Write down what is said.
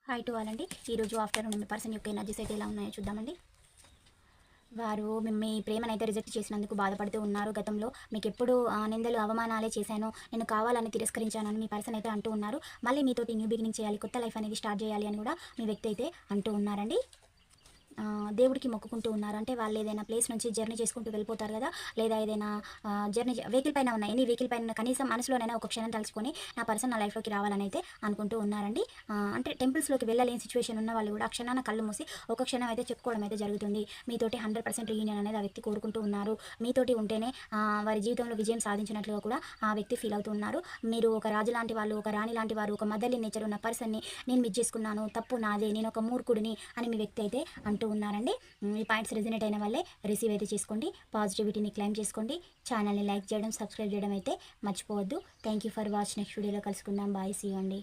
Hi to all అండి. ఈరోజు afternoon మీ person యొక్క ఎనర్జీస్ అయితే ఎలా ఉన్నాయో చూద్దామండి. వారు మీ ప్రేమనైతే రిజెక్ట్ చేసినందుకు బాధపడుతూ ఉన్నారు. గతంలో మీకు ఎప్పుడు నిందలు అవమానాలే చేశాను, నేను కావాలని తిరస్కరించానని మీ పర్సన్ అయితే అంటూ ఉన్నారు. మళ్ళీ మీతోటి న్యూ బిగినింగ్ చేయాలి, కొత్త లైఫ్ అనేది స్టార్ట్ చేయాలి అని కూడా మీ వ్యక్తి అయితే అంటూ ఉన్నారండి. దేవుడికి మొక్కుకుంటూ ఉన్నారు. అంటే వాళ్ళు ఏదైనా ప్లేస్ నుంచి జర్నీ చేసుకుంటూ వెళ్ళిపోతారు కదా, లేదా ఏదైనా జర్నీ వెహికల్ పైన ఉన్న ఎనీ వెహికల్ పైన కనీసం మనసులోనైనా ఒక క్షణం తలుచుకొని నా పర్సన్ నా లైఫ్లోకి రావాలని అయితే అనుకుంటూ ఉన్నారండి. అంటే టెంపుల్స్లోకి వెళ్ళలేని సిచ్యువేషన్ ఉన్న వాళ్ళు కూడా ఆ క్షణాన కళ్ళు మూసి ఒక క్షణం అయితే చెప్పుకోవడం అయితే జరుగుతుంది. మీతోటి 100% రీయూనియన్ అనేది ఆ వ్యక్తి కోరుకుంటూ ఉన్నారు. మీతోటి ఉంటేనే వారి జీవితంలో విజయం సాధించినట్లుగా కూడా ఆ వ్యక్తి ఫీల్ అవుతూ ఉన్నారు. మీరు ఒక రాజు లాంటి వాళ్ళు, ఒక రాణి లాంటి వారు, ఒక మదర్లీ నేచర్ ఉన్న పర్సన్ని నేను మిస్ చేసుకున్నాను, తప్పు నాదే, నేను ఒక మూర్ఖుడిని అని మీ వ్యక్తి అయితే అంటూ ఉన్నారండి. ఈ పాయింట్స్ రెజినేట్ అయిన వాళ్ళే రిసీవ్ అయితే చేసుకోండి, పాజిటివిటీని క్లైమ్ చేసుకోండి, ఛానల్ని లైక్ చేయడం, సబ్స్క్రైబ్ చేయడం అయితే మర్చిపోవద్దు. Thank you for watch. Next వీడియోలో కలుసుకుందాం. బాయ్, సీ యూ అండి.